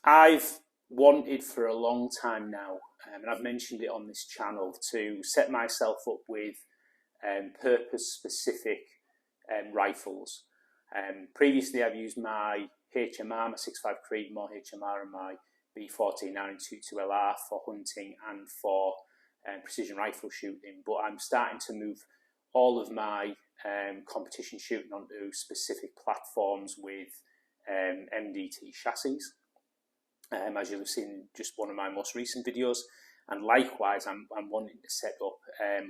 I've wanted for a long time now, and I've mentioned it on this channel, to set myself up with purpose-specific rifles. Previously, I've used my HMR, my 6.5 Creedmoor HMR, and my B14 922LR for hunting and for precision rifle shooting. But I'm starting to move all of my competition shooting onto specific platforms with MDT chassis, as you'll have seen in just one of my most recent videos. And likewise, I'm wanting to set up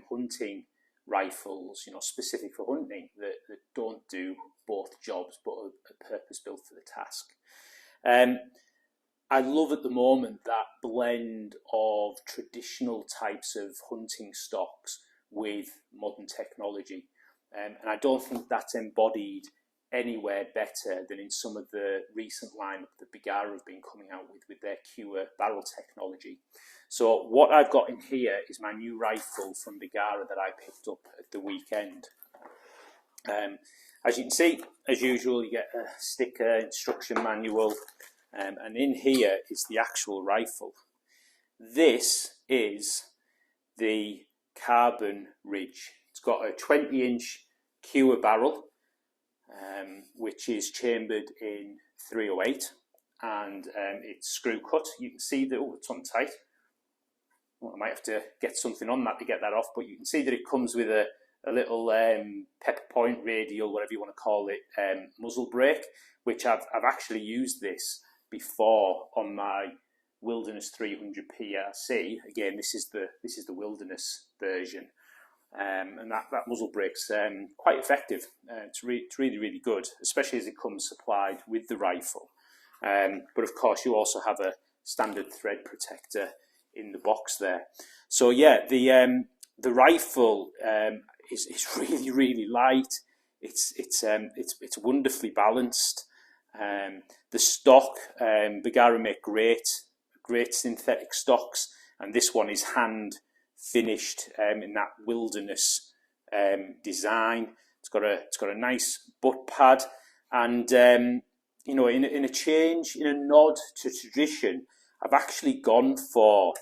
hunting rifles, you know, specific for hunting, that don't do both jobs but are purpose built for the task. I love at the moment that blend of traditional types of hunting stocks with modern technology, and I don't think that's embodied anywhere better than in some of the recent lineup that Bergara have been coming out with their Cure barrel technology. So what I've got in here is my new rifle from Bergara that I picked up at the weekend. As you can see, as usual, you get a sticker, instruction manual, and in here is the actual rifle. This is the Carbon Ridge. It's got a 20-inch Cure barrel, which is chambered in 308, and it's screw cut. You can see that it's on tight. Well, I might have to get something on that to get that off, but you can see that it comes with a little pepper point, radial, whatever you want to call it, muzzle brake, which I've actually used this before on my Wilderness 300 PRC. Again, this is the Wilderness version. And that muzzle brake's quite effective. It's really good, especially as it comes supplied with the rifle. But of course, you also have a standard thread protector in the box there. So yeah, the rifle is really light. It's wonderfully balanced. The stock, Bergara make great synthetic stocks, and this one is hand finished in that Wilderness design. It's got a nice butt pad, and you know, in a nod to tradition, I've actually gone for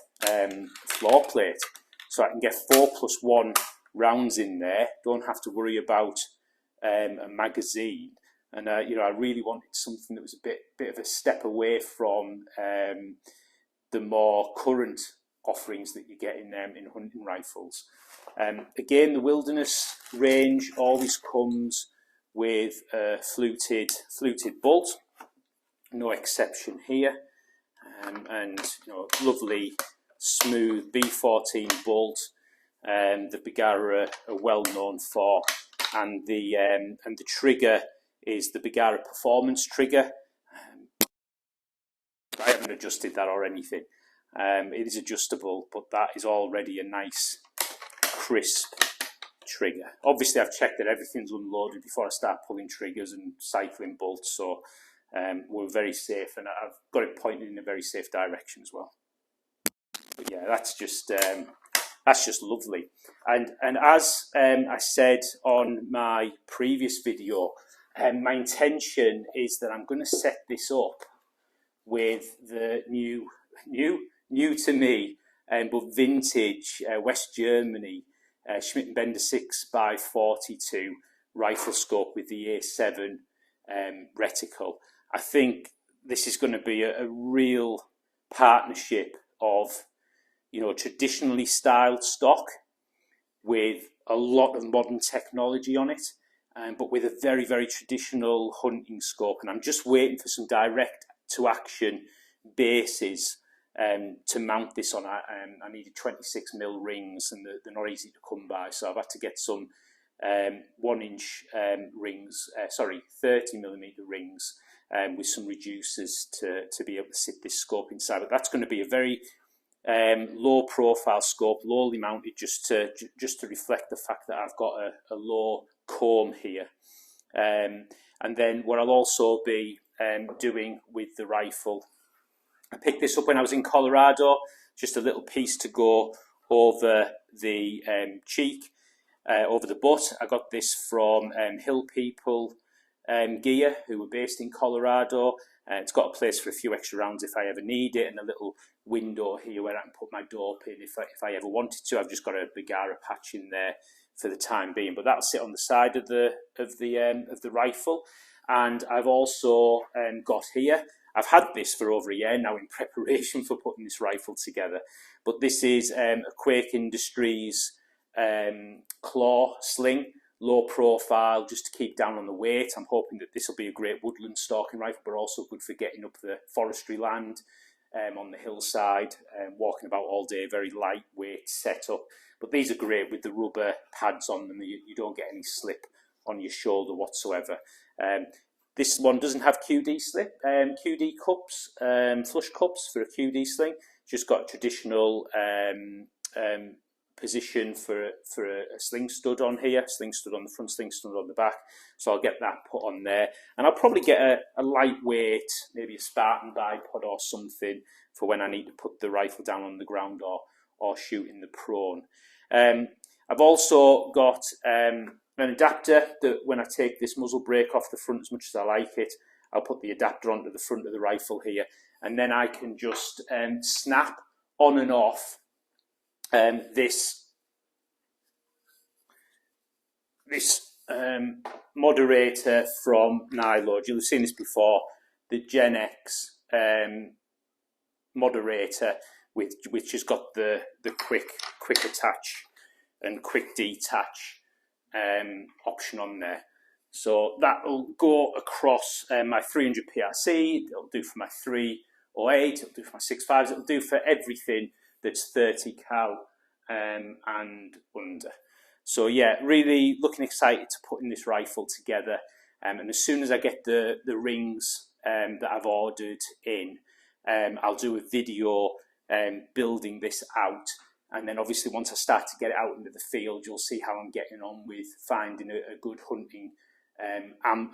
floor plate, so I can get 4+1 rounds in there. Don't have to worry about a magazine, and you know, I really wanted something that was a bit of a step away from the more current offerings that you get in hunting rifles. Again, the Wilderness range always comes with a fluted bolt, no exception here, and you know, lovely smooth B14 bolt that Bergara are well known for, and the trigger is the Bergara Performance trigger. I haven't adjusted that or anything. It is adjustable, but that is already a nice crisp trigger. Obviously, I've checked that everything's unloaded before I start pulling triggers and cycling bolts, so we're very safe, and I've got it pointed in a very safe direction as well. But yeah, that's just lovely. And as I said on my previous video, my intention is that I'm going to set this up with the new to me, but vintage West Germany Schmidt and Bender 6x42 rifle scope with the A7 reticle. I think this is going to be a real partnership of, you know, traditionally styled stock with a lot of modern technology on it, but with a very traditional hunting scope. And I'm just waiting for some direct to action bases to mount this on. I needed 26mm rings, and they're not easy to come by, so I've had to get some 1-inch rings, 30mm rings, with some reducers to be able to sit this scope inside. But that's going to be a very low profile scope, lowly mounted, just to reflect the fact that I've got a low comb here. And then what I'll also be doing with the rifle, I picked this up when I was in Colorado, just a little piece to go over the cheek, over the butt. I got this from Hill People Gear, who were based in Colorado, It's got a place for a few extra rounds if I ever need it, and a little window here where I can put my door pin if I ever wanted to. I've just got a Bergara patch in there for the time being, but that'll sit on the side of the rifle. And I've also got here, I've had this for over a year now in preparation for putting this rifle together, but this is a Quake Industries claw sling, low profile, just to keep down on the weight. I'm hoping that this will be a great woodland stalking rifle, but also good for getting up the forestry land on the hillside, walking about all day, very lightweight setup. But these are great with the rubber pads on them. You don't get any slip on your shoulder whatsoever. This one doesn't have QD QD cups, flush cups for a QD sling. It's just got a traditional position for a sling stud on here, sling stud on the front, sling stud on the back. So I'll get that put on there, and I'll probably get a lightweight, maybe a Spartan bipod or something for when I need to put the rifle down on the ground or shoot in the prone. I've also got an adapter that when I take this muzzle brake off the front, as much as I like it, I'll put the adapter onto the front of the rifle here, and then I can just snap on and off this moderator from Nylord. You'll have seen this before, the Gen X moderator, which has got the quick attach and quick detach option on there. So that will go across my 300 PRC, it'll do for my 308, it'll do for my 6.5s, it'll do for everything that's 30 cal and under. So yeah, really looking excited to putting this rifle together. And as soon as I get the rings that I've ordered in, I'll do a video building this out. And then obviously once I start to get it out into the field, you'll see how I'm getting on with finding a good hunting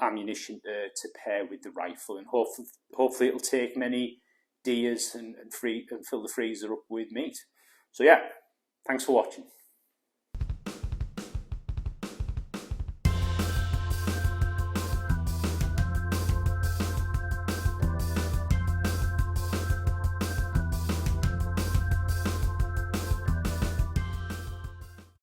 ammunition to pair with the rifle. And hopefully it'll take many deers and fill the freezer up with meat. So yeah, thanks for watching.